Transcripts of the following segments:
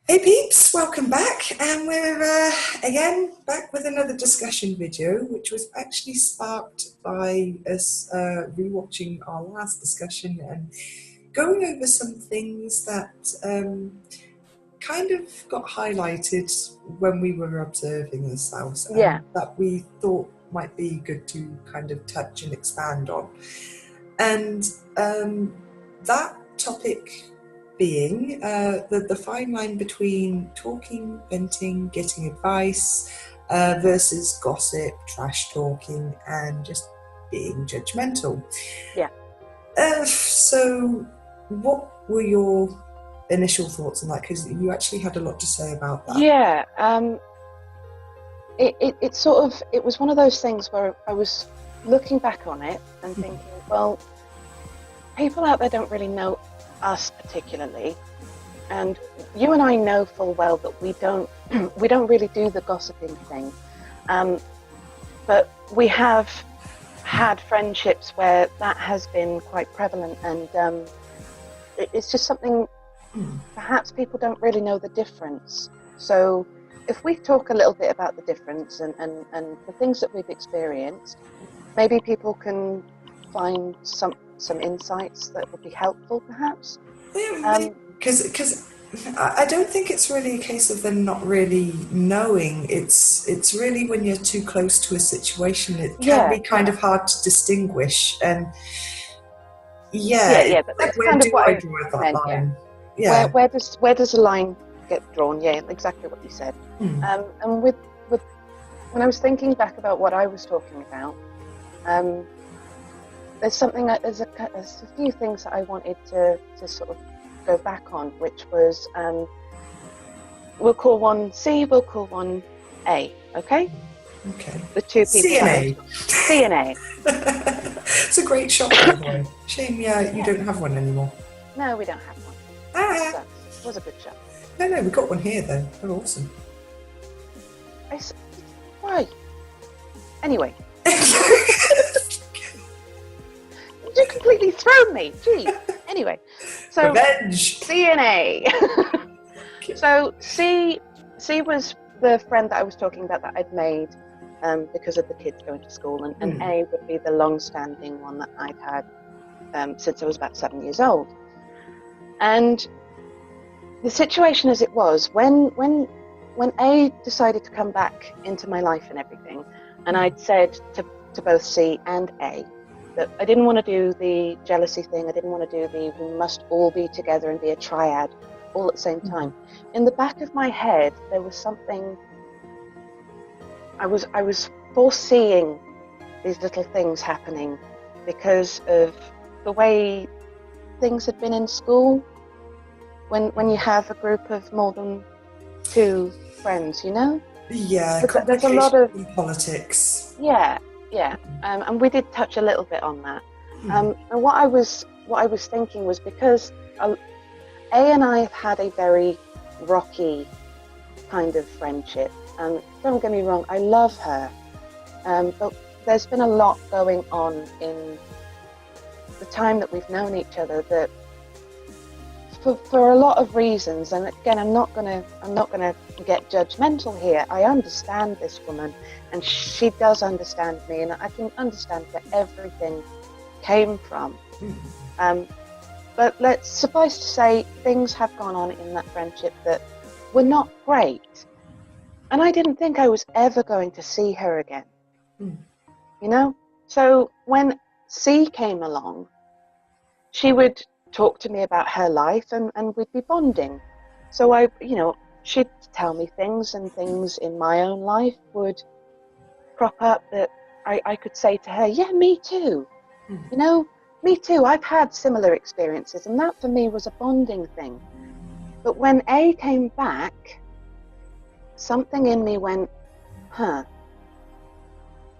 Hey peeps, welcome back, and we're again back with another discussion video, which was actually sparked by us rewatching our last discussion and going over some things that kind of got highlighted when we were observing this house, Yeah, and that we thought might be good to kind of touch and expand on. And that topic being the fine line between talking, venting, getting advice versus gossip, trash talking, and just being judgmental. yeah, So, what were your initial thoughts on that? Because you actually had a lot to say about that. yeah. It was one of those things where I was looking back on it and thinking, well, people out there don't really know us particularly, and you and I know full well that we don't we don't really do the gossiping thing. Um, but we have had friendships where that has been quite prevalent, and it's just something. Perhaps people don't really know the difference. So if we talk a little bit about the difference and the things that we've experienced, maybe people can find some insights that would be helpful, perhaps. Because I don't think it's really a case of them not really knowing. It's really when you're too close to a situation, it can Yeah, be kind of hard to distinguish. And yeah, yeah, it's yeah. like, That's where kind of do what I I draw that meant. Yeah. line? Where Yeah. where does the line get drawn? Yeah, exactly what you said. Hmm. And with when I was thinking back about what I was talking about, um, there's a few things that I wanted to sort of go back on, which was we'll call one C, we'll call one A, okay? Okay. The two people that I was CNA. talking. C and A. It's a great shop, by the way. Shame, yeah, you Yeah. don't have one anymore. No, we don't have one. Ah, It was a good show. no, we got one here though. They're awesome. I s- why? Anyway, you completely thrown me. Gee. Anyway, so Revenge. C and A. So C was the friend that I was talking about that I'd made because of the kids going to school, and Hmm. A would be the long-standing one that I'd had since I was about 7 years old. And the situation as it was, when A decided to come back into my life and everything, and I'd said to both C and A that I didn't want to do the jealousy thing, I didn't want to do the we must all be together and be a triad all at the same time. In the back of my head, there was something I was foreseeing these little things happening because of the way things had been in school. When you have a group of more than two friends, you know? Yeah, But there's a lot complications of, in politics. yeah, yeah. And we did touch a little bit on that. Hmm. And what I was thinking was because A and I have had a very rocky kind of friendship. And don't get me wrong, I love her. But there's been a lot going on in the time that we've known each other that for a lot of reasons, and again, I'm not gonna get judgmental here. I understand this woman, and she does understand me, and I can understand where everything came from. Hmm. Um, but let's suffice to say, things have gone on in that friendship that were not great, and I didn't think I was ever going to see her again. Hmm. You know, so when C came along, she would talk to me about her life and we'd be bonding. So she'd tell me things and things in my own life would crop up that I could say to her, yeah, me too. Hmm. You know, me too. I've had similar experiences. And that for me was a bonding thing. But when A came back, something in me went, huh,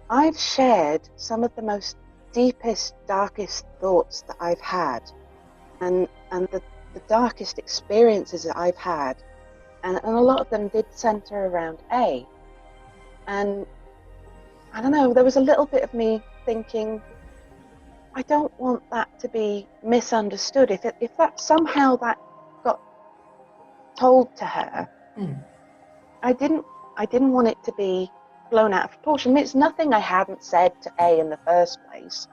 I've shared some of the most deepest, darkest thoughts that I've had. And the darkest experiences that I've had, and a lot of them did center around A. And I don't know, there was a little bit of me thinking, I don't want that to be misunderstood. If that somehow that got told to her, I didn't want it to be blown out of proportion. I mean, it's nothing I hadn't said to A in the first place,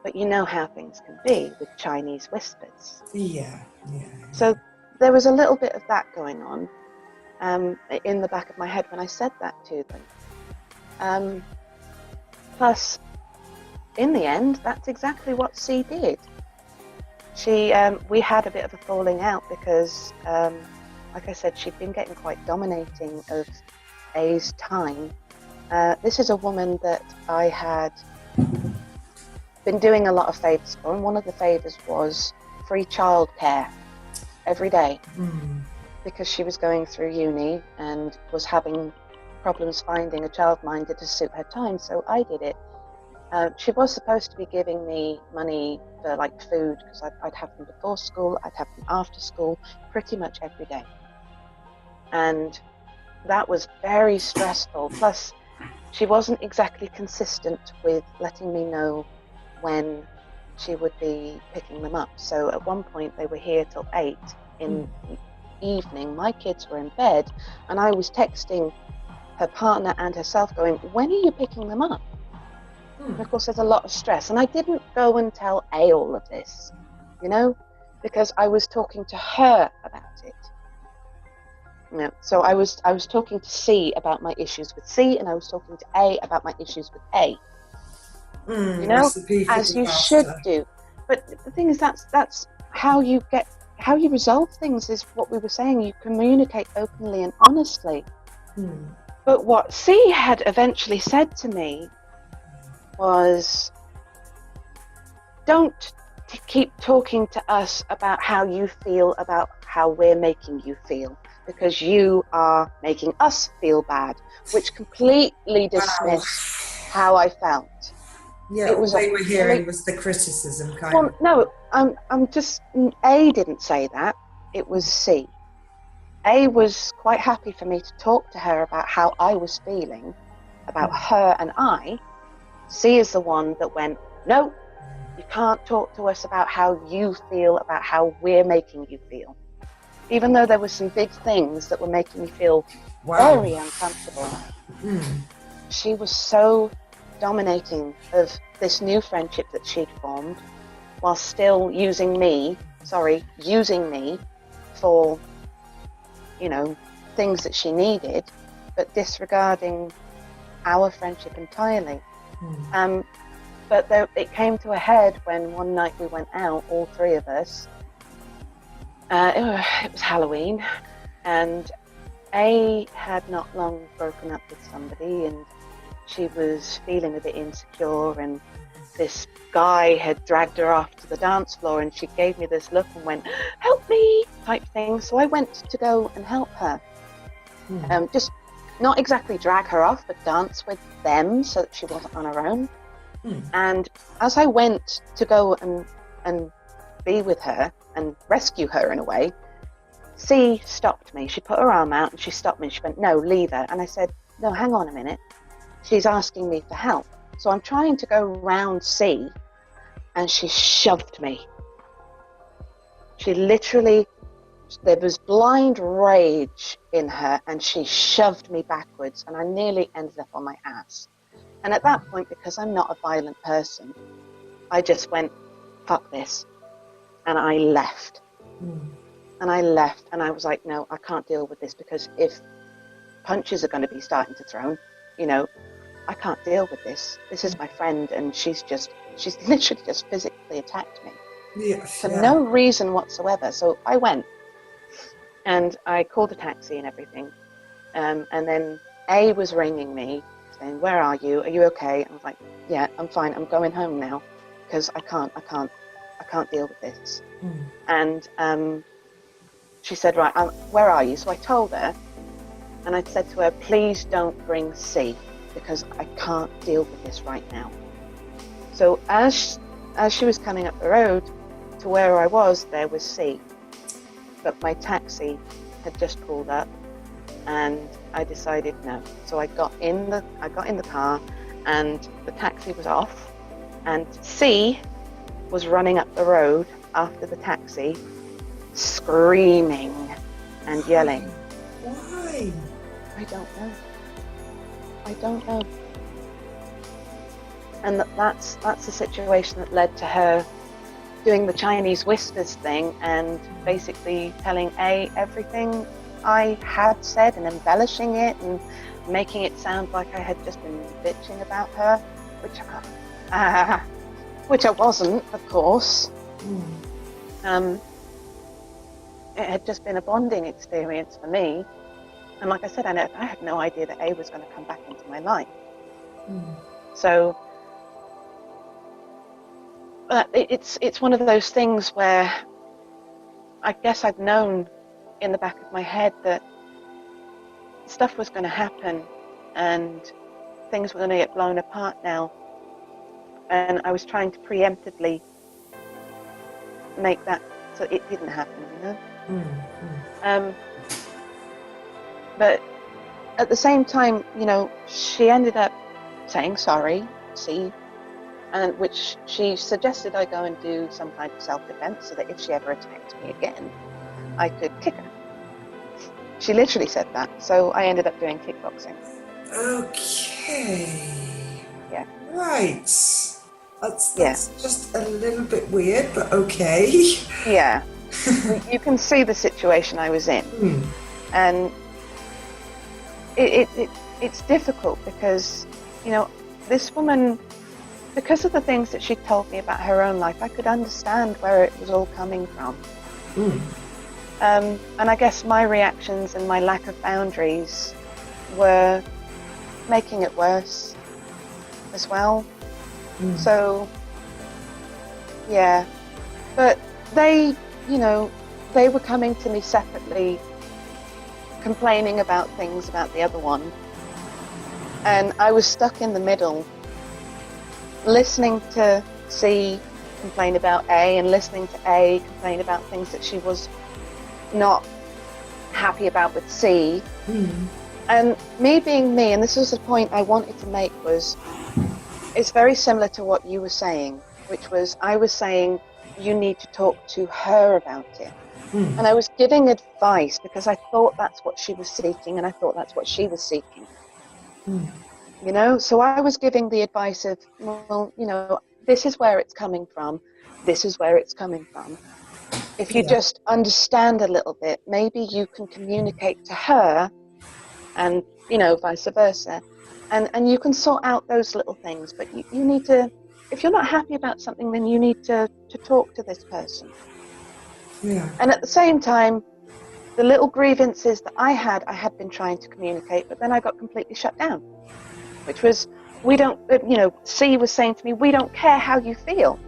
but you know how things can be with Chinese whispers. Yeah. So there was a little bit of that going on in the back of my head when I said that to them. Plus, in the end, that's exactly what C did. We had a bit of a falling out because, like I said, she'd been getting quite dominating of A's time. This is a woman that I had been doing a lot of favours for, and one of the favours was free childcare every day because she was going through uni and was having problems finding a childminder to suit her time, so I did it. She was supposed to be giving me money for like food because I'd have them before school, I'd have them after school, pretty much every day. And that was very stressful. Plus, she wasn't exactly consistent with letting me know when she would be picking them up. So at one point they were here till 8 in the evening. My kids were in bed and I was texting her partner and herself going, when are you picking them up? And of course, there's a lot of stress. And I didn't go and tell A all of this, you know, because I was talking to her about it. You know, so I was talking to C about my issues with C, and I was talking to A about my issues with A. You know, as you should do. But the thing is, that's how you resolve things. Is what we were saying. You communicate openly and honestly. But what C had eventually said to me was, don't keep talking to us about how you feel about how we're making you feel, because you are making us feel bad, which completely dismissed how I felt. Yeah, all they were hearing was the criticism kind of. No, I'm just, A didn't say that, it was C. A was quite happy for me to talk to her about how I was feeling about her and I. C is the one that went, no, you can't talk to us about how you feel about how we're making you feel. Even though there were some big things that were making me feel very uncomfortable. She was so dominating of this new friendship that she'd formed, while still using me for, you know, things that she needed, but disregarding our friendship entirely. But it came to a head when one night we went out, all three of us. It was Halloween, and A had not long broken up with somebody, and she was feeling a bit insecure, and this guy had dragged her off to the dance floor, and she gave me this look and went, help me, type thing. So I went to go and help her. Just not exactly drag her off, but dance with them so that she wasn't on her own. And as I went to go and be with her and rescue her in a way, C stopped me. She put her arm out and she stopped me. She went, no, leave her. And I said, no, hang on a minute. She's asking me for help. So I'm trying to go round C, and she shoved me. She literally, there was blind rage in her, and she shoved me backwards, and I nearly ended up on my ass. And at that point, because I'm not a violent person, I just went, fuck this. And I left. And I was like, no, I can't deal with this, because if punches are going to be starting to throw, you know, I can't deal with this. This is my friend, and she's literally just physically attacked me for no reason whatsoever. So I went and I called a taxi and everything. And then A was ringing me saying, where are you? Are you okay? I was like, yeah, I'm fine. I'm going home now because I can't deal with this. And she said, right, where are you? So I told her, and I said to her, please don't bring C, because I can't deal with this right now. So as she was coming up the road to where I was, there was C. But my taxi had just pulled up, and I decided no. So I got in the car, and the taxi was off, and C was running up the road after the taxi, screaming and yelling. Why? I don't know. I don't know. And that's the situation that led to her doing the Chinese whispers thing and basically telling A, everything I had said and embellishing it and making it sound like I had just been bitching about her, which I wasn't, of course. It had just been a bonding experience for me. And like I said, I had no idea that A was going to come back into my life. So it's one of those things where I guess I've known in the back of my head that stuff was going to happen and things were going to get blown apart now. And I was trying to preemptively make that so it didn't happen, you know? But at the same time, you know, she ended up saying sorry, and which she suggested I go and do some kind of self-defense so that if she ever attacked me again, I could kick her. She literally said that, so I ended up doing kickboxing. Okay. Yeah. Right. That's just a little bit weird, but okay. Yeah. You can see the situation I was in. And it's difficult because, you know, this woman, because of the things that she told me about her own life, I could understand where it was all coming from. And I guess my reactions and my lack of boundaries were making it worse as well. So, yeah. But they, you know, they were coming to me separately, complaining about things about the other one. And I was stuck in the middle, listening to C complain about A and listening to A complain about things that she was not happy about with C. And me being me, and this was the point I wanted to make, was it's very similar to what you were saying, which was I was saying you need to talk to her about it. And I was giving advice because I thought that's what she was seeking and I thought that's what she was seeking. You know, so I was giving the advice of, well, you know, this is where it's coming from. This is where it's coming from. If you just understand a little bit, maybe you can communicate to her and, you know, vice versa. And you can sort out those little things, but you need to, if you're not happy about something, then you need to talk to this person. And at the same time, the little grievances that I had been trying to communicate, but then I got completely shut down, which was, we don't, you know, C was saying to me, we don't care how you feel.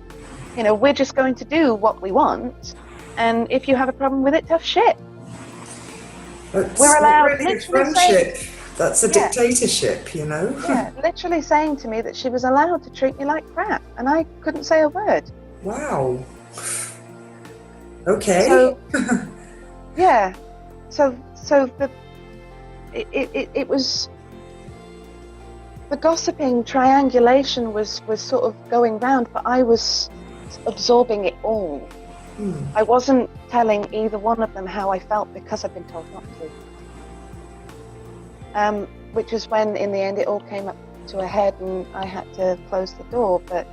You know, we're just going to do what we want. And if you have a problem with it, tough shit. That's we're allowed not really a friendship. That's a dictatorship, you know? Yeah, literally saying to me that she was allowed to treat me like crap, and I couldn't say a word. Wow. Okay. So, yeah. So it was, the gossiping triangulation was sort of going round, but I was absorbing it all. I wasn't telling either one of them how I felt because I'd been told not to. Which is when, in the end, it all came up to a head and I had to close the door. But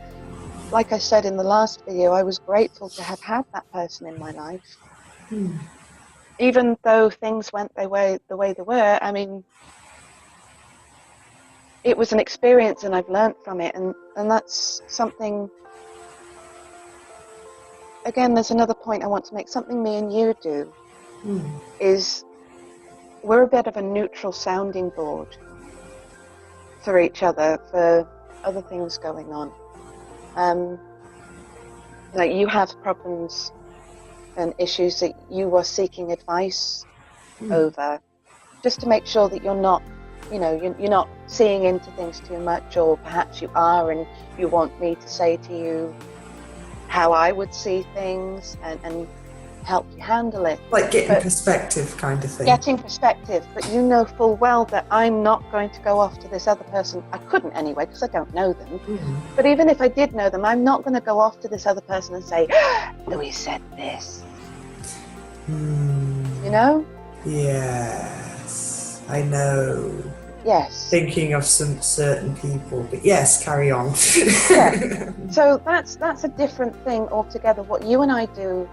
like I said in the last video, I was grateful to have had that person in my life. Even though things went the way they were, I mean, it was an experience and I've learned from it, and that's something. Again, there's another point I want to make. Something me and you do is we're a bit of a neutral sounding board for each other, for other things going on. Like you have problems and issues that you are seeking advice over, just to make sure that you're not, you know, you're not seeing into things too much, or perhaps you are and you want me to say to you how I would see things and help you handle it. Like getting perspective kind of thing. Getting perspective, but you know full well that I'm not going to go off to this other person. I couldn't anyway, because I don't know them. But even if I did know them, I'm not going to go off to this other person and say, Louise said this. You know? Yes, I know. Yes. Thinking of some certain people, but yes, carry on. Yeah. So that's a different thing altogether. What you and I do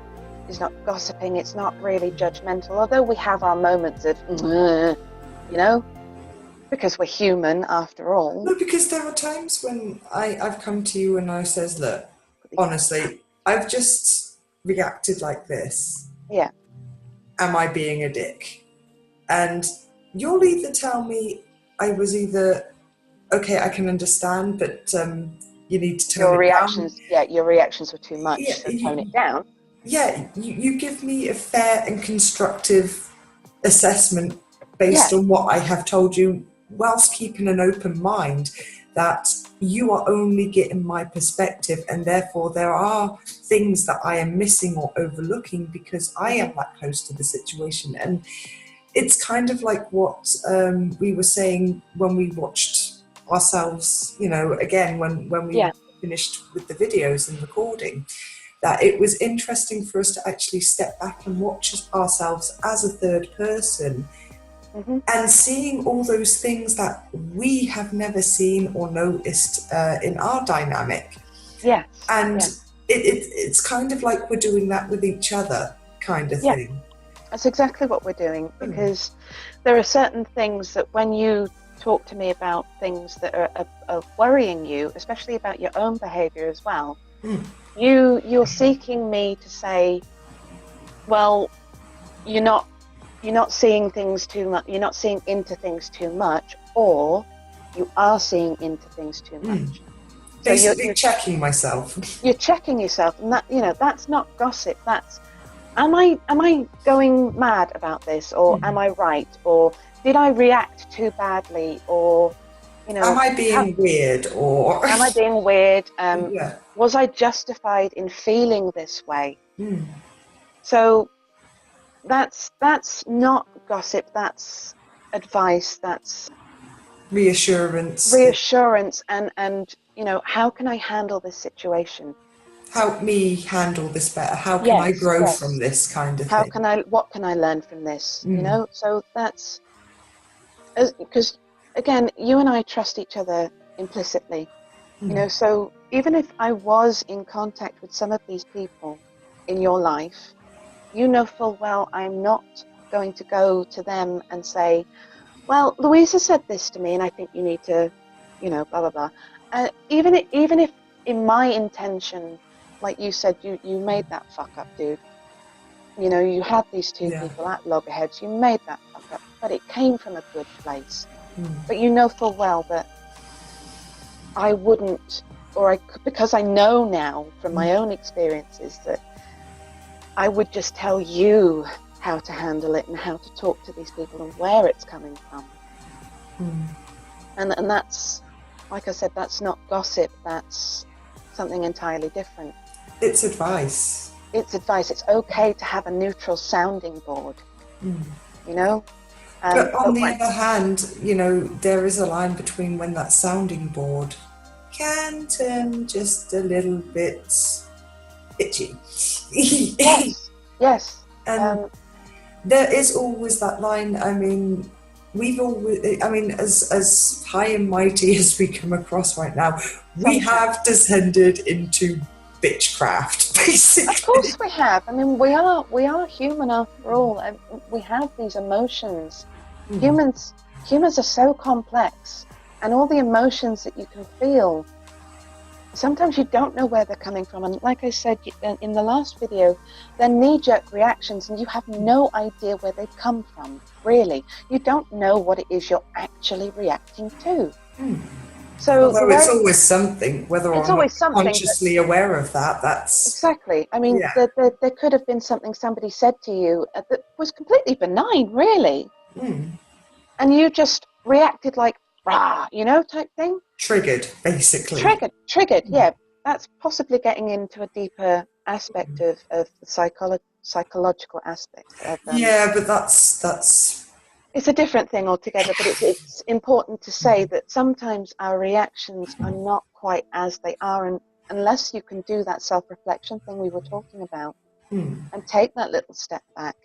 is not gossiping. It's not really judgmental, although we have our moments of, you know, because we're human after all. No, because there are times when I've come to you and I says, look, honestly, I've just reacted like this. Yeah. Am I being a dick? And you'll either tell me I was either, okay, I can understand, but you need to tone it down. Your reactions were too much, Yeah, so tone it down. yeah, you give me a fair and constructive assessment based Yeah. on what I have told you, whilst keeping an open mind that you are only getting my perspective, and therefore there are things that I am missing or overlooking because I am that close to the situation. And it's kind of like what we were saying when we watched ourselves, you know, again, when we finished with the videos and recording, that it was interesting for us to actually step back and watch ourselves as a third person, and seeing all those things that we have never seen or noticed in our dynamic. Yes. And it's kind of like we're doing that with each other, kind of thing. That's exactly what we're doing, because there are certain things that when you talk to me about things that are worrying you, especially about your own behavior as well, you're seeking me to say, well, you're not seeing things too much, you're not seeing into things too much, or you are seeing into things too much. So basically you're checking myself. You're checking yourself, and that, you know, that's not gossip. That's, am I going mad about this, or am I right, or did I react too badly, or, you know, am I being weird, or am I being weird? Was I justified in feeling this way? So that's not gossip. That's advice. That's reassurance, and you know, how can I handle this situation? Help me handle this better. How can I grow from this kind of thing? What can I learn from this? You know, so that's, because again, you and I trust each other implicitly, you know, so even if I was in contact with some of these people in your life, you know full well I'm not going to go to them and say, well, Louisa said this to me and I think you need to, you know, blah, blah, blah. Even if in my intention, like you said, you made that fuck up, dude. You know, you had these two people at loggerheads, you made that fuck up, but it came from a good place. But you know full well that I wouldn't, because I know now from my own experiences that I would just tell you how to handle it and how to talk to these people and where it's coming from. And that's, like I said, that's not gossip, that's something entirely different. It's advice. It's advice. It's okay to have a neutral sounding board, you know? But on the other hand, you know, there is a line between when that sounding board can turn just a little bit itchy. Yes. And there is always that line. I mean, as high and mighty as we come across right now, we have descended into bitchcraft, basically. Of course we have. I mean, we are human after all, and we have these emotions. Humans are so complex, and all the emotions that you can feel, sometimes you don't know where they're coming from. And like I said in the last video, they're knee-jerk reactions, and you have no idea where they've come from, really. You don't know what it is you're actually reacting to. So it's always something, whether or not consciously aware of that, that's... Exactly. I mean, there could have been something somebody said to you that was completely benign, really. And you just reacted like, rah, you know, type thing. Triggered, basically. Triggered, yeah. That's possibly getting into a deeper aspect of the psychological aspect. But that's... It's a different thing altogether, but it's important to say that sometimes our reactions are not quite as they are, and unless you can do that self-reflection thing we were talking about and take that little step back,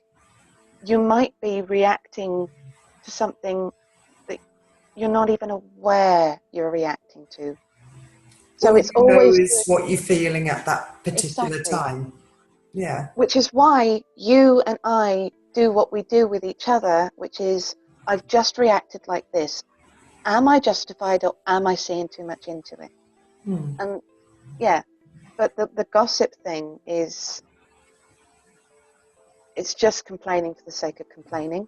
you might be reacting to something that you're not even aware you're reacting to. So All it's you know always is what you're feeling at that particular exactly time. Yeah. Which is why you and I do what we do with each other, which is, I've just reacted like this. Am I justified, or am I seeing too much into it? And yeah, but the gossip thing is, it's just complaining for the sake of complaining.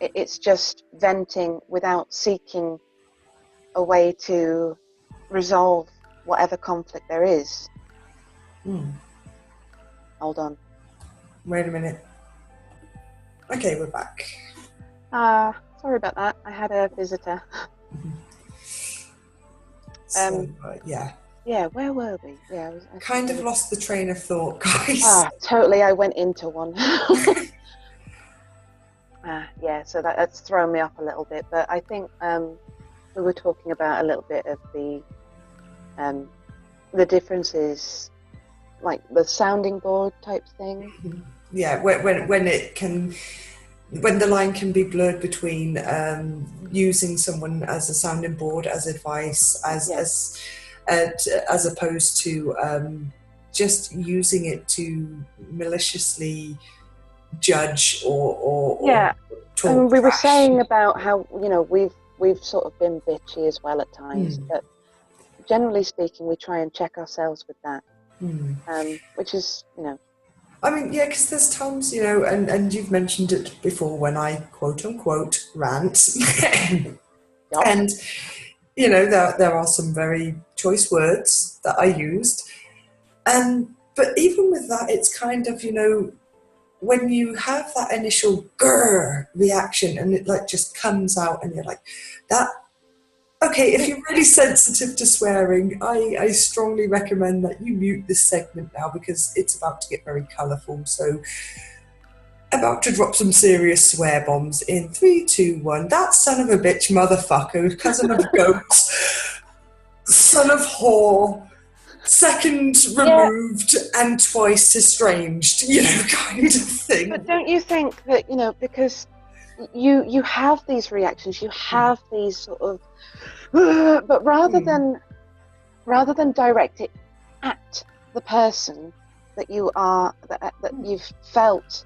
It's just venting without seeking a way to resolve whatever conflict there is. Hold on. Wait a minute. Okay, we're back. Sorry about that. I had a visitor. Yeah. Yeah, where were we? Yeah, I kind of lost the train of thought, guys. Totally. I went into one. Yeah, so that's thrown me off a little bit. But I think we were talking about a little bit of the differences, like the sounding board type thing. Yeah, when it can, when the line can be blurred between using someone as a sounding board, as advice, as opposed to just using it to maliciously judge or talk. And we were saying about how, you know, we've sort of been bitchy as well at times, but generally speaking, we try and check ourselves with that, which is, you know. I mean, yeah, because there's times, you know, and you've mentioned it before when I quote unquote rant, and you know there are some very choice words that I used, but even with that, it's kind of, you know, when you have that initial grr reaction and it like just comes out and you're like that. Okay, if you're really sensitive to swearing, I strongly recommend that you mute this segment now because it's about to get very colourful. So, about to drop some serious swear bombs in 3, 2, 1. That son of a bitch motherfucker, cousin of goats, son of whore, second removed and twice estranged, you know, kind of thing. But don't you think that, you know, because you have these reactions, you have these sort of, but rather than direct it at the person that you are, that you've felt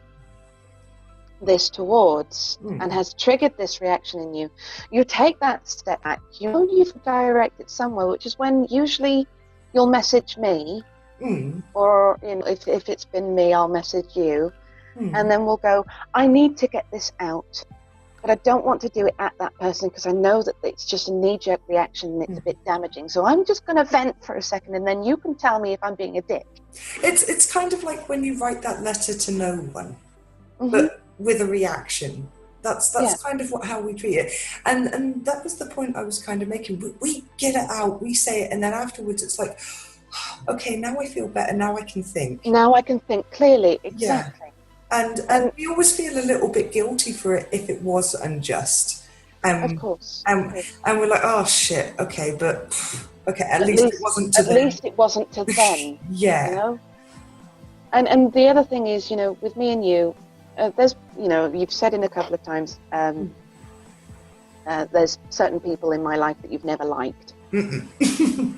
this towards and has triggered this reaction in you, you take that step back, you direct it somewhere, which is when usually you'll message me, or, you know, if it's been me, I'll message you, and then we'll go, I need to get this out, but I don't want to do it at that person because I know that it's just a knee-jerk reaction and it's a bit damaging. So I'm just going to vent for a second, and then you can tell me if I'm being a dick. It's kind of like when you write that letter to no one, but with a reaction. That's kind of how we treat it. And that was the point I was kind of making. We get it out, we say it, and then afterwards it's like, okay, now I feel better, now I can think. Now I can think clearly, exactly. Yeah. And we always feel a little bit guilty for it if it was unjust. Of course. And we're like, oh shit, okay, but okay, at least it wasn't to them. At least it wasn't to them. Yeah. You know? And the other thing is, you know, with me and you, there's, you know, you've said in a couple of times, there's certain people in my life that you've never liked.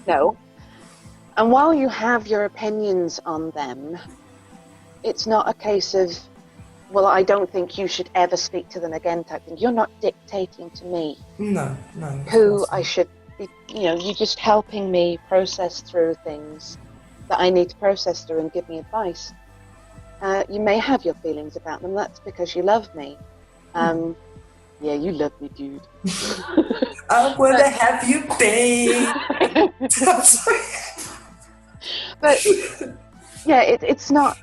No. And while you have your opinions on them, it's not a case of, well, I don't think you should ever speak to them again type thing. You're not dictating to me who I should be, you know, you're just helping me process through things that I need to process through and give me advice. You may have your feelings about them, that's because you love me. Yeah, you love me, dude. Where the have you been? I'm sorry. But yeah, it's not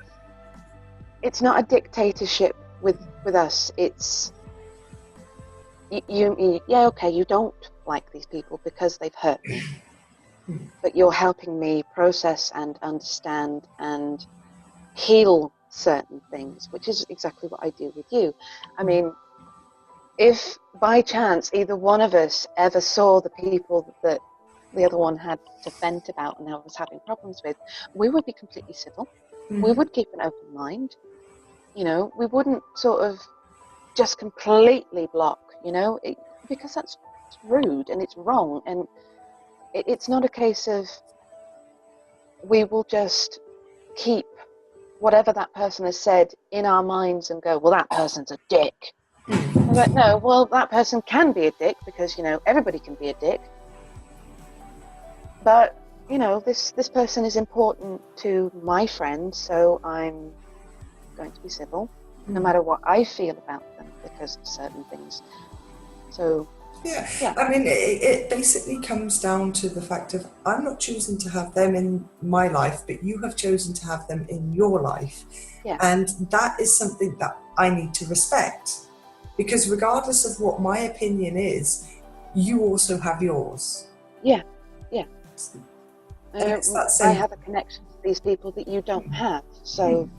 a dictatorship with us. It's you okay, you don't like these people because they've hurt me, but you're helping me process and understand and heal certain things, which is exactly what I do with you. I mean, if by chance either one of us ever saw the people that the other one had to vent about and I was having problems with, we would be completely civil. We would keep an open mind. You know, we wouldn't sort of just completely block, because that's rude and it's wrong. And it's not a case of we will just keep whatever that person has said in our minds and go, well, that person's a dick. I'm like, no, well, that person can be a dick because, everybody can be a dick. But, this person is important to my friend, so I'm going to be civil, no matter what I feel about them because of certain things. So, yeah. I mean, it basically comes down to the fact of I'm not choosing to have them in my life, but you have chosen to have them in your life. Yeah. And that is something that I need to respect. Because regardless of what my opinion is, you also have yours. Yeah. I have a connection to these people that you don't have. So,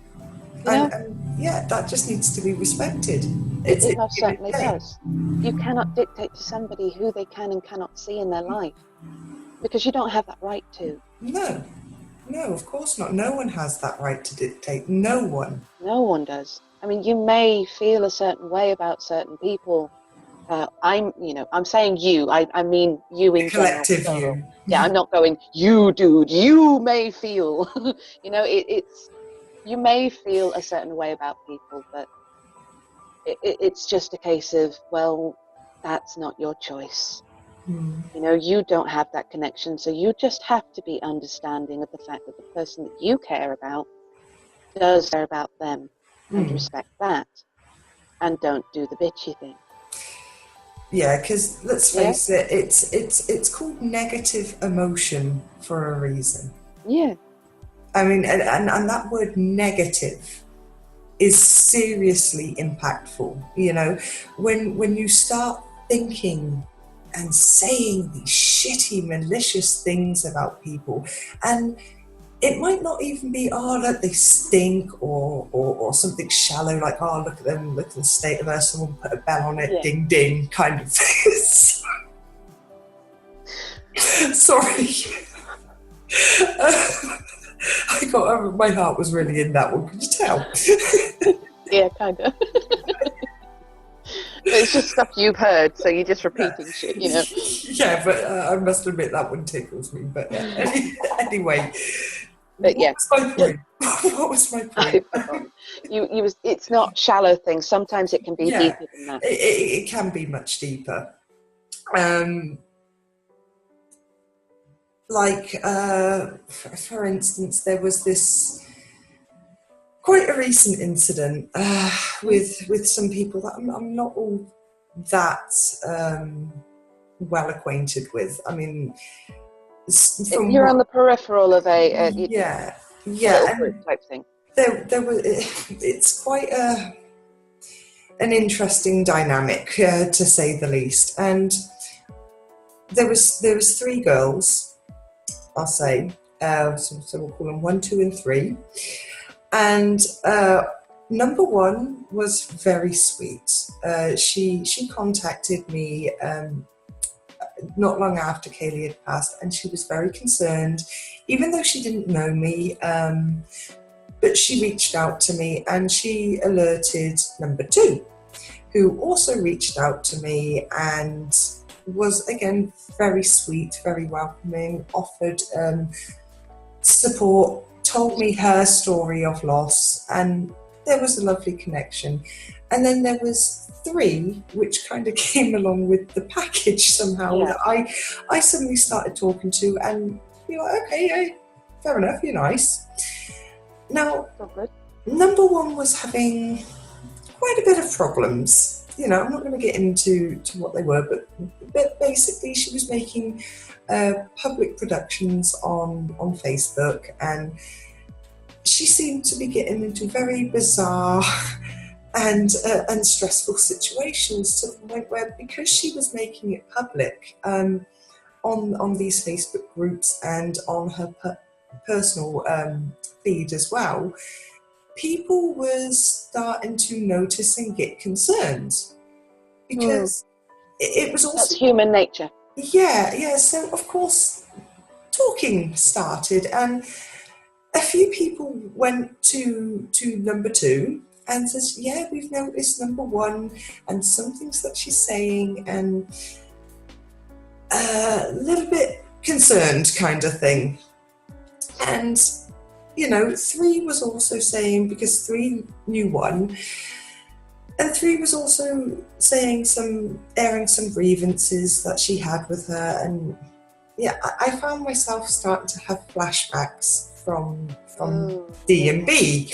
that just needs to be respected. It most certainly does. You cannot dictate to somebody who they can and cannot see in their life because you don't have that right to. No, of course not. No one has that right to dictate. No one. No one does. I mean, you may feel a certain way about certain people. I'm saying you. I mean you in collective general. You. Yeah, I'm not going, you dude, you may feel. It's you may feel a certain way about people, but it's just a case of, well, that's not your choice. You don't have that connection, so you just have to be understanding of the fact that the person that you care about does care about them, and respect that, and don't do the bitchy thing. Yeah, because let's face it, it's called negative emotion for a reason. Yeah. I mean, and that word negative is seriously impactful. When you start thinking and saying these shitty, malicious things about people, and it might not even be, look, they stink, or something shallow like, look at them, look at the state of her, someone put a bell on it, ding ding, kind of thing. Sorry. My heart was really in that one, could you tell? Yeah, kind of. But it's just stuff you've heard, so you're just repeating shit, Yeah, but I must admit that one tickles me. But anyway, but what was my point? It's not shallow things. Sometimes it can be deeper than that. It can be much deeper. For instance, there was this quite a recent incident with some people that I'm not all that well acquainted with. I mean, you're on the peripheral of a little group type thing. It's quite an interesting dynamic, to say the least. And there was 3 girls, I'll say. So we'll call them 1, 2, and 3. And number 1 was very sweet. She contacted me not long after Kaylee had passed, and she was very concerned, even though she didn't know me. But she reached out to me, and she alerted number 2, who also reached out to me and was again very sweet, very welcoming, offered support, told me her story of loss, and there was a lovely connection. And then there was 3, which kind of came along with the package somehow, that I suddenly started talking to, and you're like, okay, fair enough, you're nice. Now, number 1 was having quite a bit of problems. I'm not going to get into what they were, but basically she was making public productions on Facebook, and she seemed to be getting into very bizarre and stressful situations, to the point where, because she was making it public on these Facebook groups and on her personal feed as well, people were starting to notice and get concerned, because it was also... That's human nature. Yeah, so of course talking started, and a few people went to number 2 and says, yeah, we've noticed number one, and some things that she's saying, and a little bit concerned kind of thing. And, 3 was also saying, because 3 knew 1, and 3 was also saying airing some grievances that she had with her. And yeah, I found myself starting to have flashbacks from D&B,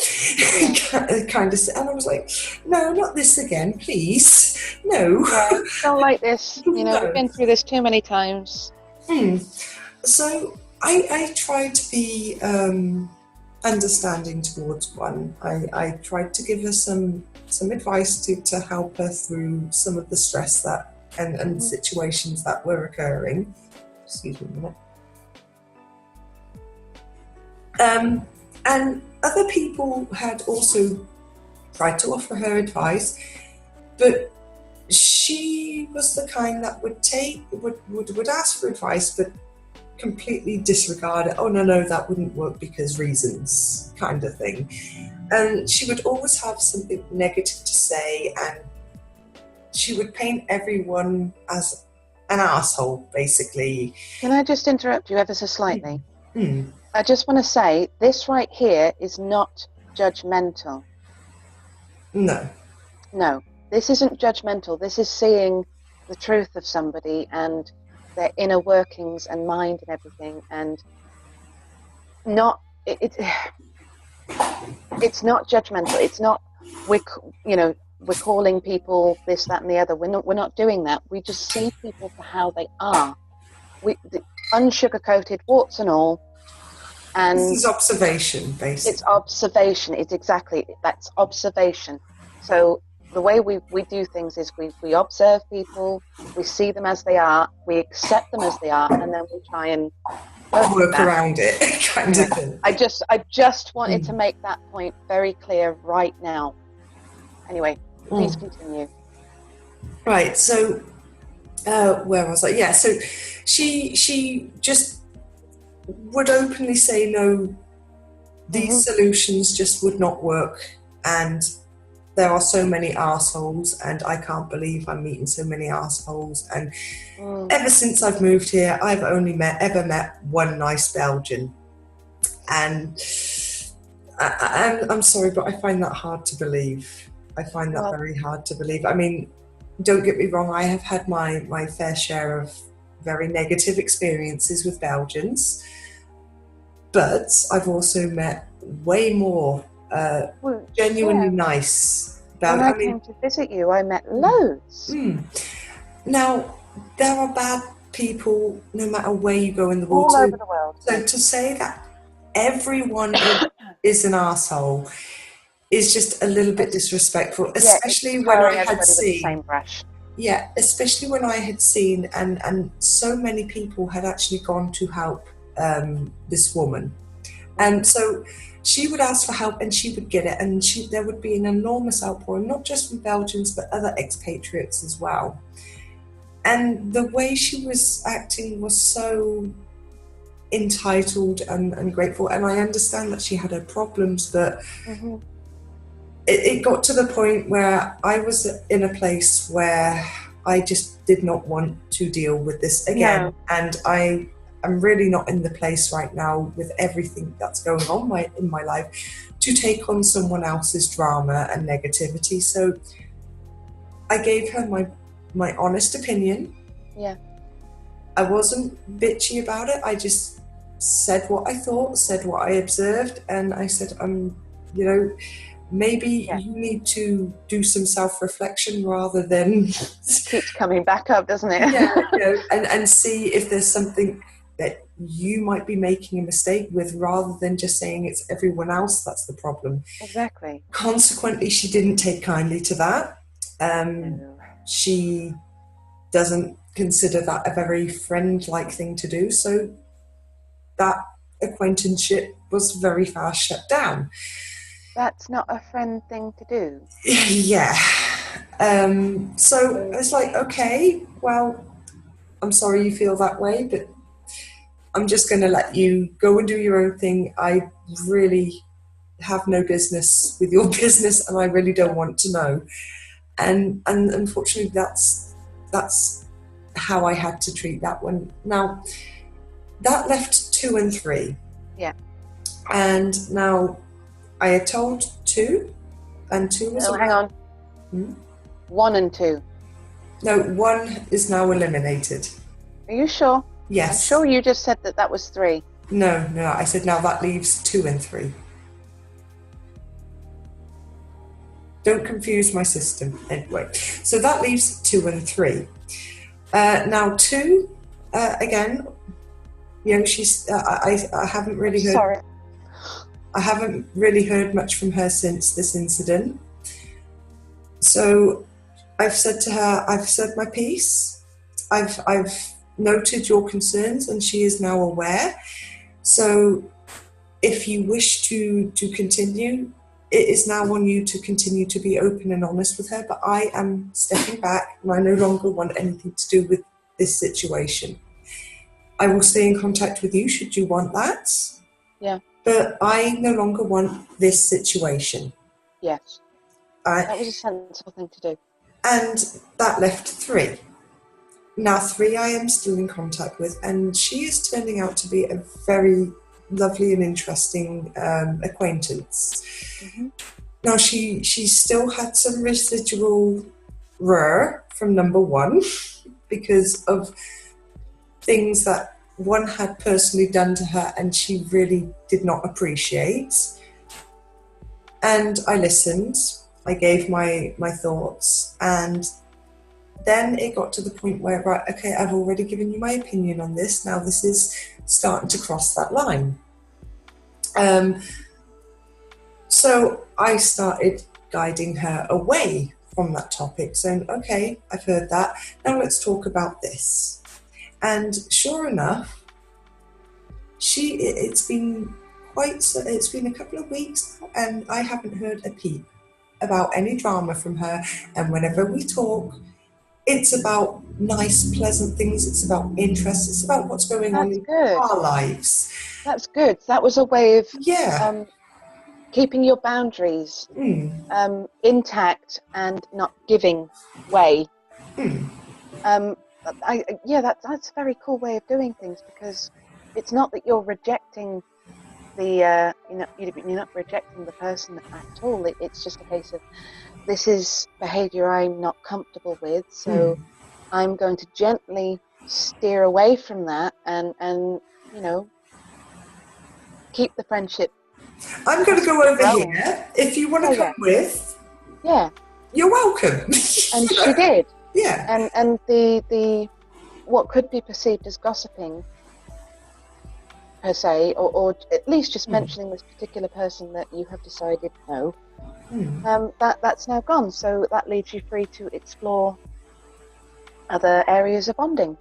kind of, and I was like, no, not this again, please, no. Yeah, don't like this. We've been through this too many times. So I tried to be understanding towards 1. I tried to give her some advice to help her through some of the stress that and situations that were occurring. Excuse me a minute. And other people had also tried to offer her advice, but she was the kind that would ask for advice, but completely disregard it. Oh, no, that wouldn't work because reasons, kind of thing. And she would always have something negative to say, and she would paint everyone as an asshole, basically. Can I just interrupt you ever so slightly? I just want to say, this right here is not judgmental. No, this isn't judgmental. This is seeing the truth of somebody and their inner workings and mind and everything, and it's not judgmental. It's not we're calling people this, that, and the other. We're not doing that. We just see people for how they are. The unsugar-coated, warts and all. And this is observation, basically. It's observation. That's observation. So the way we do things is we observe people, we see them as they are, we accept them as they are, and then we try and work around it, kind of thing. I just wanted to make that point very clear right now. Anyway, please continue. Right, so where was I? Yeah, so she just would openly say, no, these solutions just would not work, and there are so many arseholes, and I can't believe I'm meeting so many arseholes. And ever since I've moved here, I've only ever met one nice Belgian. And I'm sorry, but I find that hard to believe. I find that very hard to believe. I mean, don't get me wrong, I have had my fair share of very negative experiences with Belgians, but I've also met way more genuinely nice. When I came to visit you, I met loads. Now, there are bad people no matter where you go in the world. All over the world. So to say that everyone is an arsehole is just a little bit disrespectful, especially when I had seen. Yeah, especially when I had seen, and so many people had actually gone to help this woman. And so she would ask for help and she would get it, and there would be an enormous outpouring, not just from Belgians, but other expatriates as well. And the way she was acting was so entitled and grateful. And I understand that she had her problems, but it got to the point where I was in a place where I just did not want to deal with this again. No. And I'm really not in the place right now with everything that's going on in my life to take on someone else's drama and negativity. So I gave her my honest opinion. Yeah. I wasn't bitchy about it. I just said what I thought, said what I observed, and I said, maybe you need to do some self-reflection rather than... It keeps coming back up, doesn't it? Yeah, and see if there's something that you might be making a mistake with, rather than just saying it's everyone else that's the problem. Exactly. Consequently, she didn't take kindly to that. No. She doesn't consider that a very friend-like thing to do, so that acquaintanceship was very fast shut down. That's not a friend thing to do. Yeah. So it's like, okay, well, I'm sorry you feel that way, but I'm just going to let you go and do your own thing. I really have no business with your business, and I really don't want to know. And unfortunately, that's how I had to treat that one. Now, that left 2 and 3. Yeah. And now I had told 2, and 2 was... Oh, hang on. 1 and 2. No, 1 is now eliminated. Are you sure? Yes. I'm sure you just said that was 3. No, I said now that leaves 2 and 3. Don't confuse my system. Anyway, so that leaves 2 and 3. Now 2, again, she's. I haven't really heard. Sorry. I haven't really heard much from her since this incident. So I've said to her, I've said my piece. I've noted your concerns, and she is now aware. So if you wish to continue, it is now on you to continue to be open and honest with her, but I am stepping back, and I no longer want anything to do with this situation. I will stay in contact with you should you want that. Yeah. But I no longer want this situation. Yes. That was a sensible thing to do. And that left 3. Now 3 I am still in contact with, and she is turning out to be a very lovely and interesting acquaintance. Mm-hmm. Now she still had some residual from number 1 because of things that 1 had personally done to her and she really did not appreciate. And I listened, I gave my thoughts, and then it got to the point where, right, okay, I've already given you my opinion on this, now this is starting to cross that line. So I started guiding her away from that topic, saying, okay, I've heard that, now let's talk about this. And sure enough, it's been a couple of weeks now, and I haven't heard a peep about any drama from her. And whenever we talk, it's about nice, pleasant things. It's about interests. It's about what's going on in our lives. That's good. That was a way of keeping your boundaries intact and not giving way. That's a very cool way of doing things, because it's not that you're rejecting you're not rejecting the person at all. It's just a case of, this is behaviour I'm not comfortable with, so I'm going to gently steer away from that and keep the friendship. I'm going to go over here. If you want to come with, you're welcome. And she did. Yeah. And the what could be perceived as gossiping, per se, or at least just mentioning this particular person that you have decided no, that's now gone. So that leaves you free to explore other areas of bonding.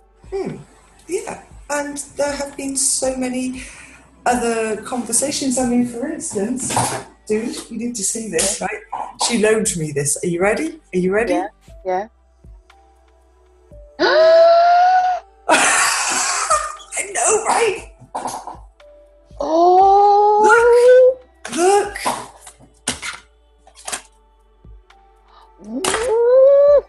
Yeah, and there have been so many other conversations. I mean, for instance, dude, you need to see this, right? She loaned me this. Are you ready? Yeah. I know, right? Oh! Look! Woo!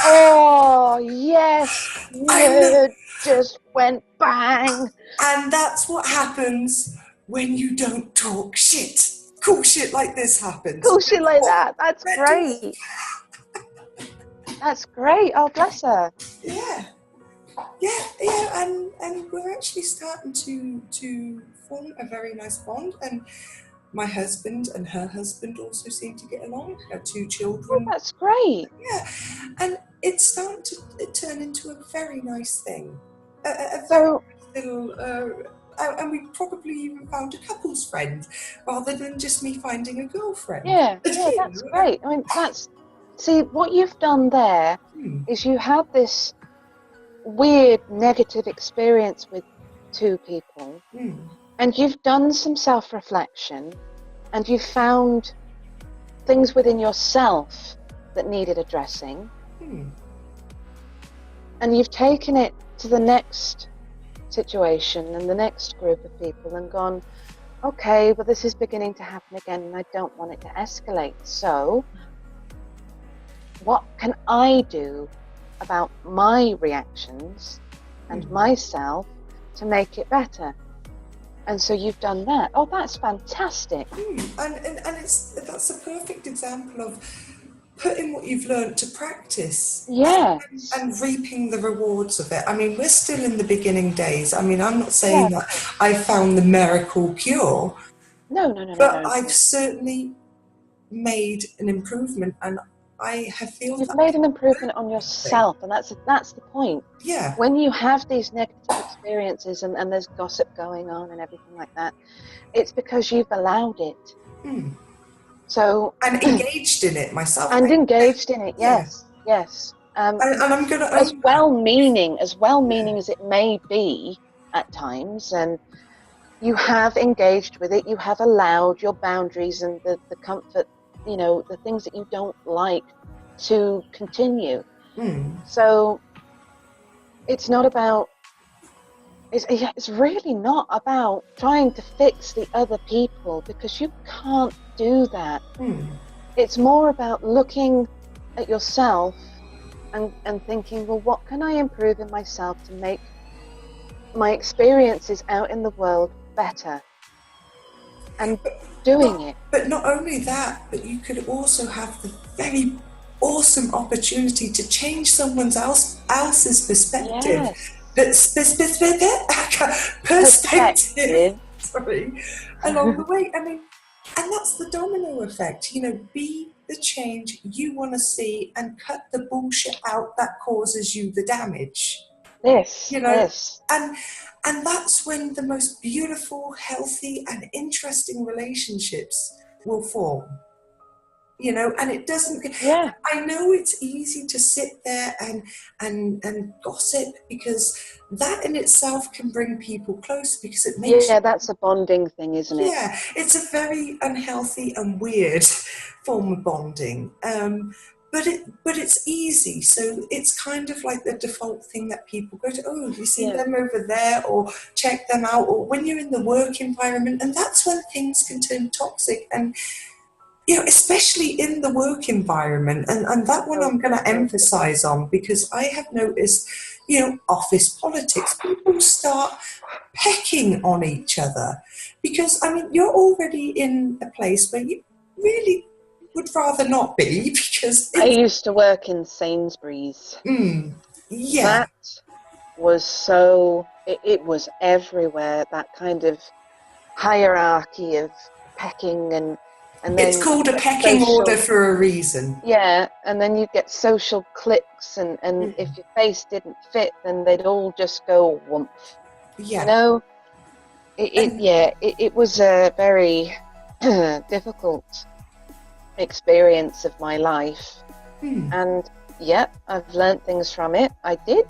Oh, yes! It just went bang! And that's what happens when you don't talk shit. Cool shit like this happens. Cool shit like that. That's great. That's great. Oh, bless her. Yeah, and we're actually starting to form a very nice bond. And my husband and her husband also seem to get along. They have 2 children. Oh, that's great. Yeah, and it's starting to turn into a very nice thing. A So, very little, and we probably even found a couple's friend rather than just me finding a girlfriend. Yeah, that's great. I mean, see, what you've done there is you had this weird negative experience with 2 people, and you've done some self-reflection, and you've found things within yourself that needed addressing, and you've taken it to the next situation and the next group of people and gone, okay, well, this is beginning to happen again and I don't want it to escalate. So what can I do about my reactions and myself to make it better? And so you've done that. Oh, that's fantastic. And that's a perfect example of putting what you've learned to practice. Yes. And reaping the rewards of it. I mean, we're still in the beginning days. I mean, I'm not saying that I found the miracle cure. No. But I've certainly made an improvement, and I have feel you've made an improvement on yourself, and that's the point. Yeah. When you have these negative experiences and there's gossip going on and everything like that, it's because you've allowed it. So and engaged in it myself. And engaged in it, yes. And I'm gonna as well-meaning as it may be at times, and you have engaged with it. You have allowed your boundaries and the comfort, the things that you don't like to continue. So it's not about. It's really not about trying to fix the other people, because you can't do that. It's more about looking at yourself and thinking, well, what can I improve in myself to make my experiences out in the world better? And doing it. But not only that, but you could also have the very awesome opportunity to change someone else's perspective. Perspective. Sorry. Along the way. I mean, and that's the domino effect. Be the change you want to see and cut the bullshit out that causes you the damage. Yes. And that's when the most beautiful, healthy, and interesting relationships will form. And it doesn't. I know it's easy to sit there and gossip, because that in itself can bring people close, because it makes. Yeah, that's a bonding thing, isn't it? Yeah, it's a very unhealthy and weird form of bonding. But it's easy, so it's kind of like the default thing that people go to. Oh, have you seen them over there, or check them out, or when you're in the work environment, and that's when things can turn toxic. And especially in the work environment, and that one I'm going to emphasize on, because I have noticed, office politics, people start pecking on each other, because I mean, you're already in a place where you really would rather not be, because I used to work in Sainsbury's. That was so, it was everywhere, that kind of hierarchy of pecking, and then it's called a pecking order for a reason. Yeah, and then you get social cliques, and if your face didn't fit, then they'd all just go whoomp. It was a very difficult experience of my life, and I've learned things from it. I did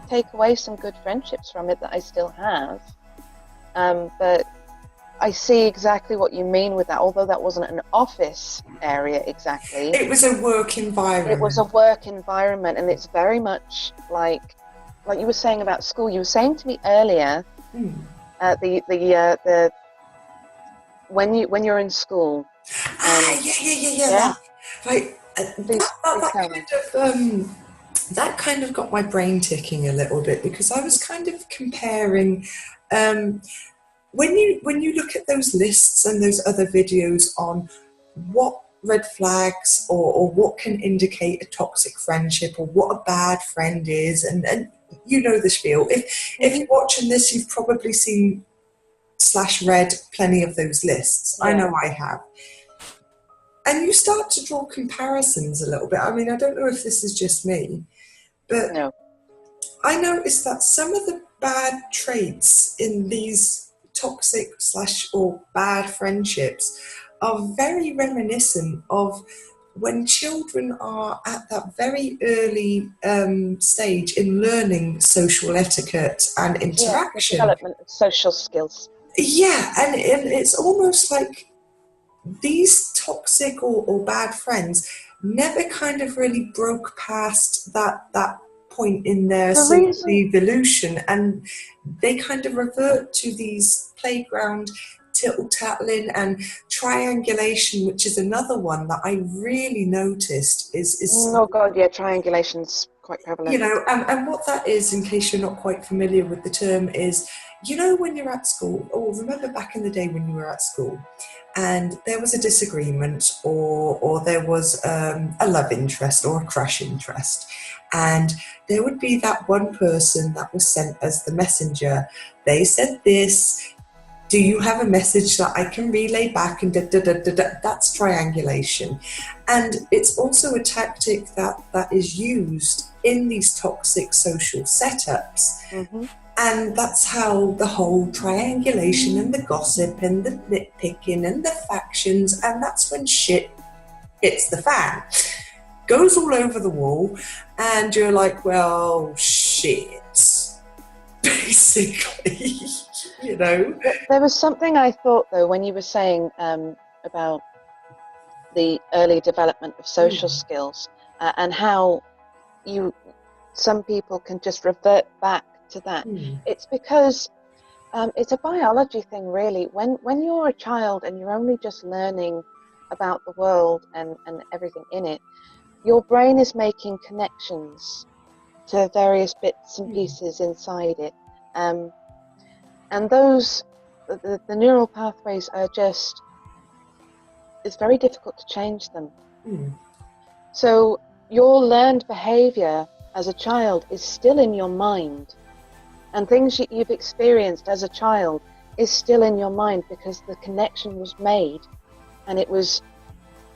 take away some good friendships from it that I still have, but I see exactly what you mean with that, although that wasn't an office area exactly. It was a work environment. It was a work environment, and it's very much like you were saying about school. You were saying to me earlier, the when you're in school. That kind of got my brain ticking a little bit, because I was kind of comparing. When you look at those lists and those other videos on what red flags or what can indicate a toxic friendship, or what a bad friend is, and the spiel. If you're watching this, you've probably seen / read plenty of those lists. I know I have. And you start to draw comparisons a little bit. I mean, I don't know if this is just me, but I noticed that some of the bad traits in these toxic / or bad friendships are very reminiscent of when children are at that very early stage in learning social etiquette and interaction. Development of social skills. Yeah, and it's almost like these toxic or bad friends never kind of really broke past that point in their The social reason, evolution, and they kind of revert to these playground tittle-tattling and triangulation, which is another one that I really noticed is oh God, yeah, triangulation's quite prevalent. and what that is, in case you're not quite familiar with the term, is, when you're at school, or remember back in the day when you were at school, and there was a disagreement, or there was a love interest or a crush interest, and there would be that one person that was sent as the messenger. They said this. Do you have a message that I can relay back? And that's triangulation. And it's also a tactic that is used in these toxic social setups. Mm-hmm. And that's how the whole triangulation and the gossip and the nitpicking and the factions, and that's when shit hits the fan. Goes all over the wall, and you're like, well, shit. Basically, There was something I thought, though, when you were saying about the early development of social skills and how some people can just revert back to that. It's because it's a biology thing, really. When you're a child and you're only just learning about the world and everything in it, your brain is making connections to various bits and pieces inside it. And those, the neural pathways are just, it's very difficult to change them. So your learned behavior as a child is still in your mind, and things you've experienced as a child is still in your mind because the connection was made, and it was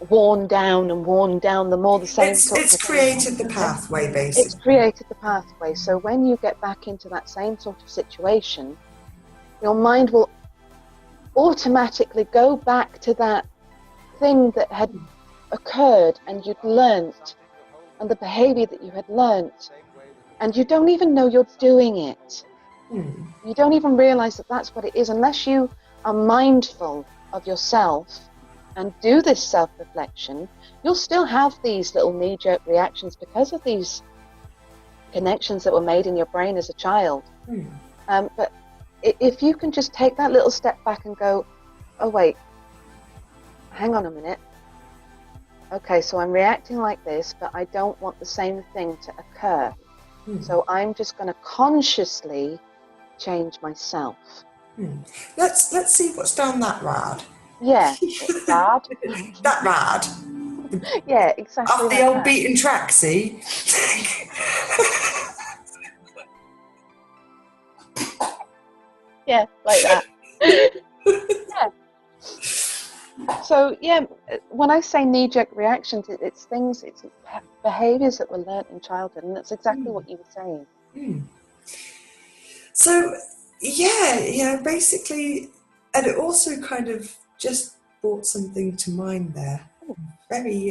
worn down the more the same it's created the pathway, basically. It's created the pathway. So when you get back into that same sort of situation, your mind will automatically go back to that thing that had occurred and you'd learnt, and the behavior that you had learnt, and you don't even know you're doing it. You don't even realize that that's what it is unless you are mindful of yourself and do this self-reflection. You'll still have these little knee-jerk reactions because of these connections that were made in your brain as a child. But if you can just take that little step back and go, oh wait, hang on a minute. Okay, so I'm reacting like this, but I don't want the same thing to occur. So I'm just going to consciously change myself. Let's see what's down that rod. Yeah, rod. That rod. Yeah, exactly. Off the old beaten track, see? Yeah, like that. Yeah. So yeah, when I say knee-jerk reactions, it's things, it's behaviors that were learnt in childhood, and that's exactly what you were saying. So basically, and it also kind of just brought something to mind there. Very,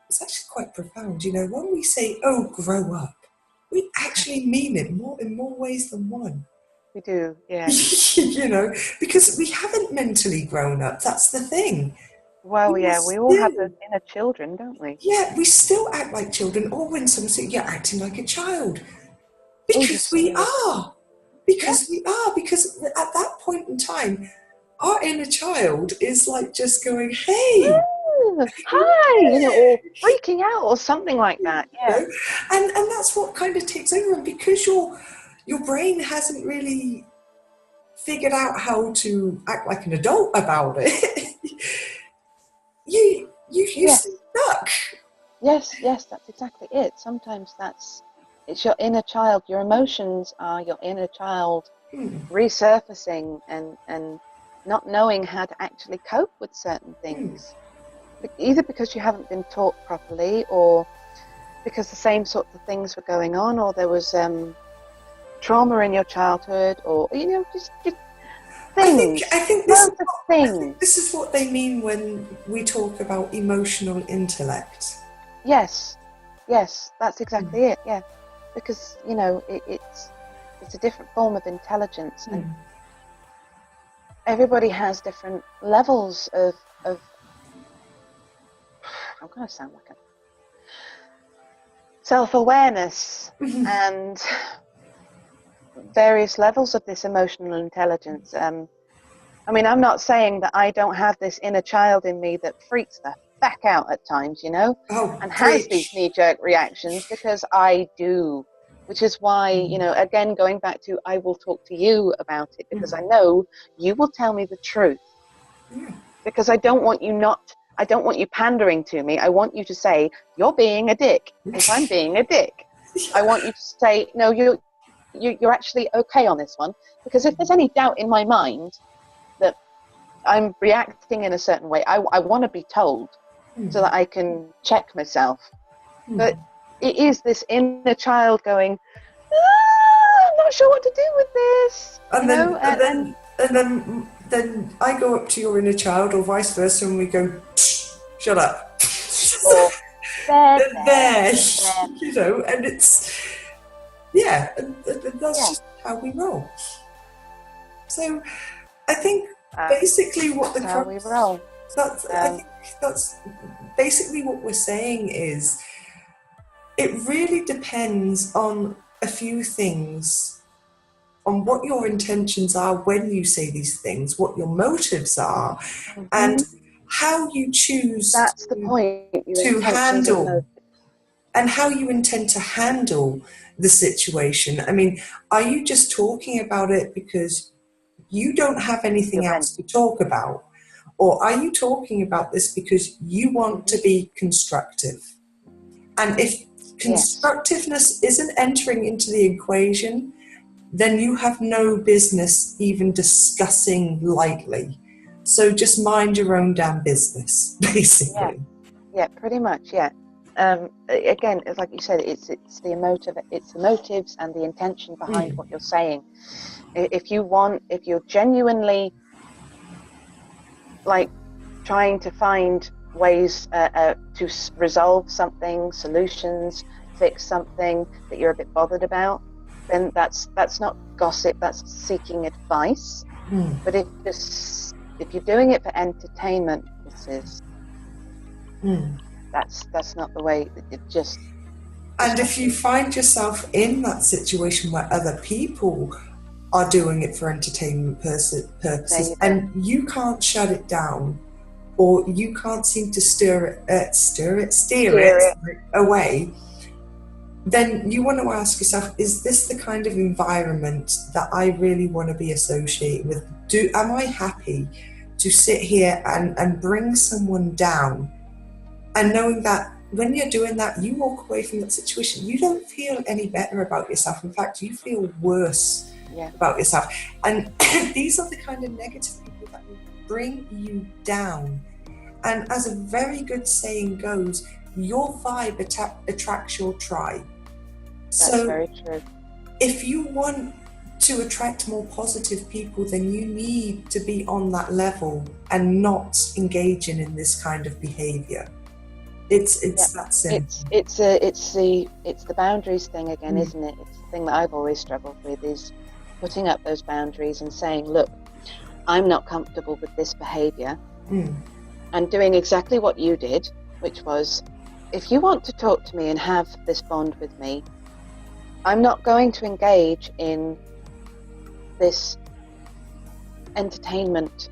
it's actually quite profound. When we say, "Oh, grow up," we actually mean it in more ways than one. We do, yeah. Because we haven't mentally grown up. That's the thing. Well, we all have those inner children, don't we? Yeah, we still act like children, or when someone says, "You're acting like a child," because we are. Because at that point in time, our inner child is like just going, "Hey, hi," or freaking out or something like that. Yeah, and that's what kind of takes over, and because your brain hasn't really figured out how to act like an adult about it. you stuck. Yes, that's exactly it. Sometimes it's your inner child. Your emotions are your inner child resurfacing and not knowing how to actually cope with certain things. Either because you haven't been taught properly, or because the same sorts of things were going on, or there was trauma in your childhood, or just things. I think this is what they mean when we talk about emotional intellect. Yes, that's exactly it. Yeah, because it's a different form of intelligence, and everybody has different levels of. I'm going to sound like self-awareness and various levels of this emotional intelligence. I mean, I'm not saying that I don't have this inner child in me that freaks the fuck out at times, you know, and has these knee-jerk reactions, because I do. Which is why, you know, again, going back to, I will talk to you about it, because I know you will tell me the truth. Because I don't want you pandering to me. I want you to say, you're being a dick, if I'm being a dick. I want you to say, no, you're actually okay on this one. Because if there's any doubt in my mind that I'm reacting in a certain way, I want to be told so that I can check myself. But it is this inner child going, I'm not sure what to do with this. And then I go up to your inner child, or vice versa, and we go, shut up. Or, there. You know, and it's, and that's just how we roll. So I think basically what that's how we roll. I think that's basically what we're saying is, it really depends on a few things, on what your intentions are when you say these things, what your motives are, and how you choose to handle, and how you intend to handle the situation. I mean, are you just talking about it because you don't have anything else to talk about? Or are you talking about this because you want to be constructive? And if constructiveness isn't entering into the equation, then you have no business even discussing lightly. So just mind your own damn business, basically. Yeah, pretty much, again, like you said, it's the motives and the intention behind what you're saying. If you're genuinely like trying to find ways to resolve something, solutions, fix something that you're a bit bothered about, then that's not gossip, that's seeking advice. But if you're doing it for entertainment purposes, that's not the way. It just. And if you find yourself in that situation where other people are doing it for entertainment purposes, and you can't shut it down, or you can't seem to steer it away, then you want to ask yourself, is this the kind of environment that I really want to be associated with? Am I happy to sit here and bring someone down, and knowing that when you're doing that, you walk away from that situation, you don't feel any better about yourself. In fact, you feel worse about yourself. And these are the kind of negative people that will bring you down. And as a very good saying goes, your vibe attracts your tribe. That's very true. If you want to attract more positive people, then you need to be on that level and not engaging in this kind of behavior. It's that simple. It's the boundaries thing again, isn't it? It's the thing that I've always struggled with, is putting up those boundaries and saying, look, I'm not comfortable with this behavior, and doing exactly what you did, which was, if you want to talk to me and have this bond with me, I'm not going to engage in this entertainment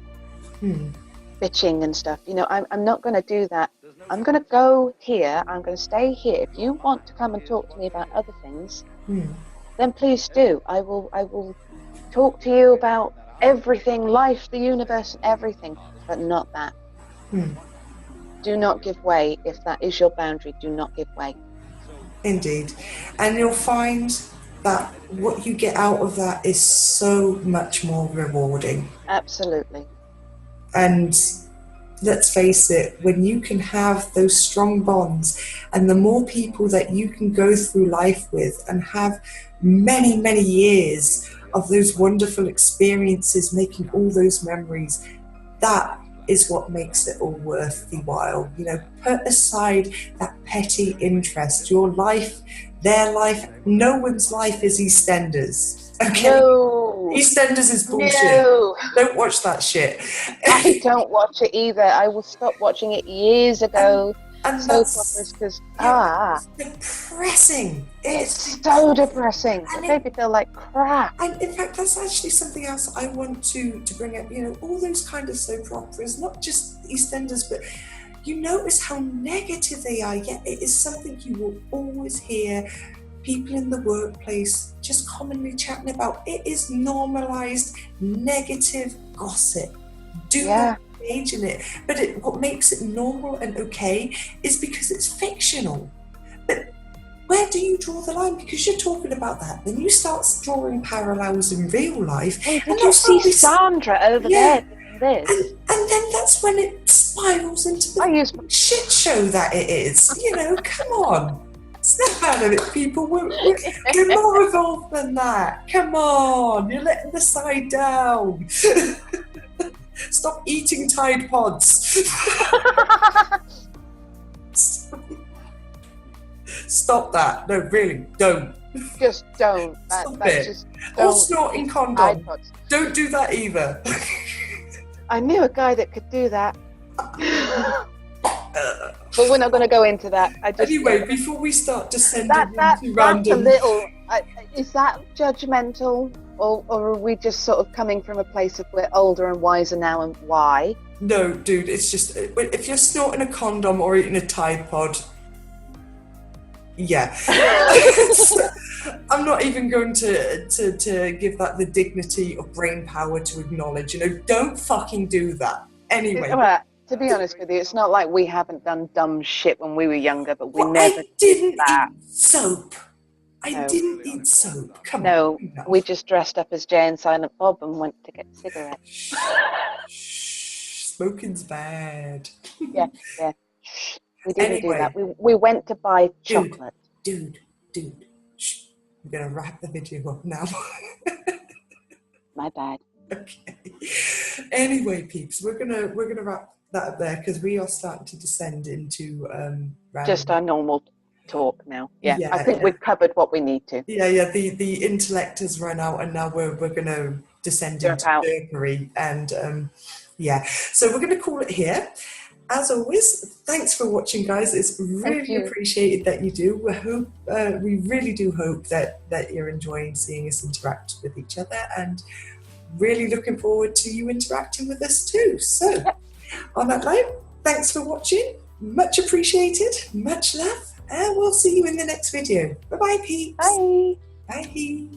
bitching and stuff. You know, I'm not going to do that. I'm going to go here. I'm going to stay here. If you want to come and talk to me about other things, then please do. I will talk to you about everything, life, the universe, everything, but not that. Do not give way. If that is your boundary, do not give way. Indeed. And you'll find that what you get out of that is so much more rewarding. Absolutely. And let's face it, when you can have those strong bonds, and the more people that you can go through life with and have many, many years of those wonderful experiences, making all those memories, that is what makes it all worth the while. You know, put aside that petty interest. Your life, their life, no one's life is EastEnders. Okay? No. EastEnders is bullshit. No. Don't watch that shit. I don't watch it either. I will stop watching it years ago. And soap that's operas, because it's depressing. it's so depressing. And It made me feel like crap. And in fact, that's actually something else I want to bring up. You know, all those kind of soap operas, not just EastEnders, but you notice how negative they are. Yet it is something you will always hear people in the workplace just commonly chatting about. It is normalized negative gossip. Do not engage in it. But what makes it normal and okay is because it's fictional. But where do you draw the line? Because you're talking about that, then you start drawing parallels in real life. Hey, did you see Sandra over there doing this? And then that's when it spirals into the shit show that it is. You know, come on. Snap out of it, people. We're more evolved than that. Come on, you're letting the side down. Stop eating Tide Pods. Stop that. No, really, don't. Just don't. Stop it. Just or snorting condom. Don't do that either. I knew a guy that could do that. But we're not going to go into that. Anyway, before we start descending into that's random... a little... is that judgmental? Or are we just sort of coming from a place of we're older and wiser now, and why? No, dude, it's just... If you're snorting a condom or eating a Tide Pod... Yeah. I'm not even going to give that the dignity of brain power to acknowledge. You know, don't fucking do that. Anyway. To be honest with you, it's not like we haven't done dumb shit when we were younger, but we never I didn't that. eat soap. I didn't eat soap. Come on. No, we just dressed up as Jay and Silent Bob and went to get cigarettes. Shh, smoking's bad. Yeah. We didn't do that. We went to buy chocolate. Dude. Shh. I'm gonna wrap the video up now. My bad. Okay. Anyway, peeps, we're gonna wrap that up there because we are starting to descend into just our normal talk now. I think we've covered what we need to. The intellect has run out, and now we're gonna descend into burglary, and so we're gonna call it here. As always, thanks for watching, guys. It's really appreciated that you do. We really do hope that you're enjoying seeing us interact with each other, and really looking forward to you interacting with us too. So, on that note, thanks for watching. Much appreciated. Much love. And we'll see you in the next video. Bye-bye, peeps. Bye. Bye.